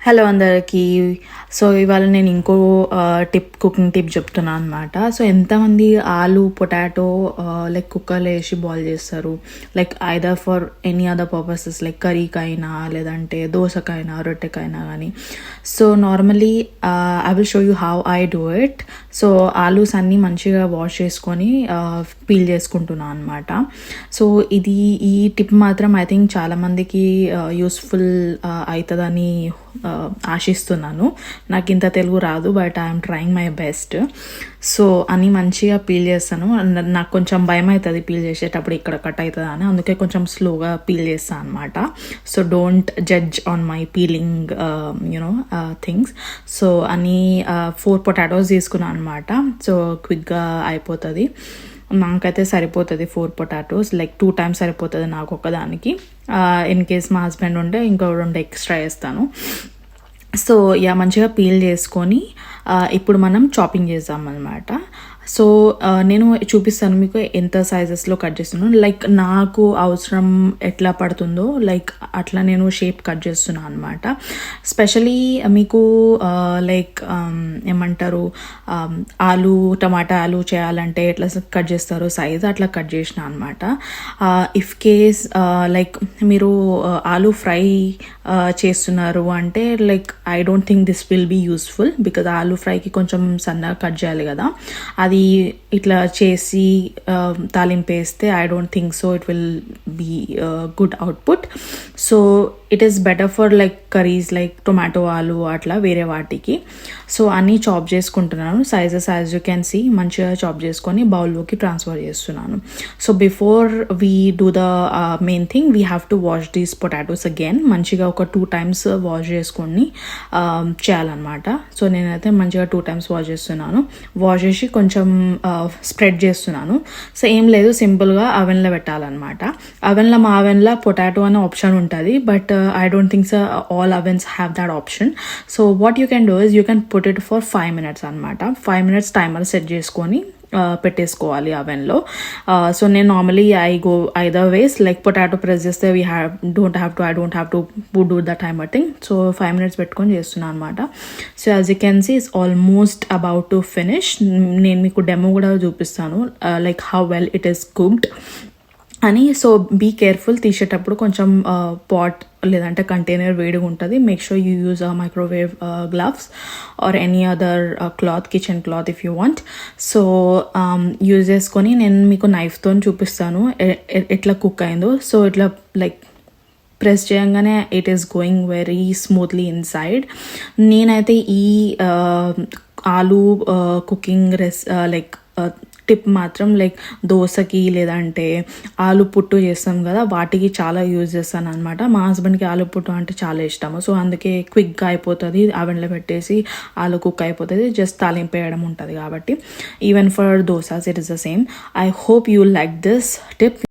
Hello అందరికీ. So ఇవాళ నేను ఇంకో కుకింగ్ టిప్ చెప్తున్నాను అనమాట. సో ఎంతమంది ఆలు పొటాటో లైక్ కుక్కర్లో వేసి బాయిల్ చేస్తారు, like either for any other purposes, like కర్రీకైనా లేదంటే దోసకైనా రొట్టెకైనా కానీ. So normally I will show you how I do it. So ఆలూస్ అన్నీ మంచిగా వాష్ చేసుకొని పీల్ చేసుకుంటున్నాను అనమాట. సో ఈ టిప్ మాత్రం ఐ థింక్ చాలామందికి యూస్ఫుల్ అవుతుందని ఆశిస్తున్నాను. నాకు ఇంత తెలుగు రాదు, but I'm trying my best. So అన్నీ మంచిగా పీల్ చేస్తాను. నాకు కొంచెం భయం అవుతుంది పీల్ చేసేటప్పుడు ఇక్కడ కట్ అవుతుంది అని, అందుకే కొంచెం స్లోగా పీల్ చేస్తాను అనమాట. So don't judge on my peeling things. So అన్నీ 4 పొటాటోస్ తీసుకున్నాను అనమాట. సో క్విక్గా అయిపోతుంది. నాకైతే సరిపోతుంది 4 పొటాటోస్, లైక్ 2 times సరిపోతుంది నాకు ఒక్కదానికి. ఇన్ కేస్ మా హస్బెండ్ ఉంటే ఇంకో 2 ఎక్స్ట్రా వేస్తాను. సో మంచిగా పీల్ చేసుకొని ఇప్పుడు మనం చాపింగ్ చేద్దాం అనమాట. సో నేను చూపిస్తాను మీకు ఎంత సైజెస్లో కట్ చేస్తున్నాను. లైక్ నాకు అవసరం ఎట్లా పడుతుందో లైక్ అట్లా నేను షేప్ కట్ చేస్తున్నాను అనమాట. స్పెషలీ మీకు లైక్ ఏమంటారు, టమాటా ఆలు చేయాలంటే ఎట్లా కట్ చేస్తారో సైజ్ అట్లా కట్ చేసిన అనమాట. ఇఫ్ కేస్ లైక్ మీరు ఆలు ఫ్రై చేస్తున్నారు అంటే like I don't think this will be useful, because aloo ఫ్రైకి కొంచెం సన్నగా కట్ చేయాలి కదా. అది ఇట్లా చేసి తాలింపేస్తే I don't think so it will be good output. So it is better for like curries like tomato aloo అట్లా వేరే వాటికి. సో అన్నీ చాప్ చేసుకుంటున్నాను. Sizes as you can see మంచిగా చాప్ చేసుకొని బౌల్లోకి ట్రాన్స్ఫర్ చేస్తున్నాను. So before we do the main thing we have to wash these potatoes again. మంచిగా ఒక 2 times వాష్ చేసుకొని చేయాలన్నమాట. సో నేనైతే మంచిగా 2 times వాష్ చేస్తున్నాను. వాష్ చేసి కొంచెం స్ప్రెడ్ చేస్తున్నాను. సో ఏం లేదు, సింపుల్గా అవెన్లో పెట్టాలన్నమాట. మా అవెన్లో పొటాటో అనే ఆప్షన్ ఉంటుంది, but I don't think so all ovens have that option. So what you can do is you can put it for 5 minutes అనమాట. 5 minutes టైమర్ సెట్ చేసుకొని పెట్టేసుకోవాలి అవెన్లో. సో నేను normally I go either ways, like potato press చేస్తే I don't have to do the timer thing. So 5 minutes పెట్టుకొని చేస్తున్నాను అనమాట. So as you can see it's almost about to finish. నేను మీకు డెమో కూడా చూపిస్తాను like how well it is cooked అని. So be careful, తీసేటప్పుడు కొంచెం పాట్ లేదంటే కంటైనర్ వేడిగా ఉంటుంది. Make sure you use microwave gloves or any other cloth, kitchen cloth if you want. So use చేసుకొని నేను మీకు నైఫ్తో చూపిస్తాను ఎట్లా కుక్ అయిందో. సో ఇట్లా లైక్ ప్రెస్ చేయగానే it is going very smoothly inside. నేనైతే ఈ ఆలు కుకింగ్ లైక్ టిప్ మాత్రం లైక్ దోశకి లేదంటే ఆలు పుట్టు చేస్తాం కదా వాటికి చాలా యూజ్ చేస్తాను అనమాట. మా హస్బెండ్కి ఆలు పుట్టు అంటే చాలా ఇష్టము. సో అందుకే క్విక్గా అయిపోతుంది, అవెన్లో పెట్టేసి ఆలు కుక్ అయిపోతుంది, జస్ట్ తాలింపు వేయడం ఉంటుంది కాబట్టి. Even for dosas it is the same. I hope you like this tip.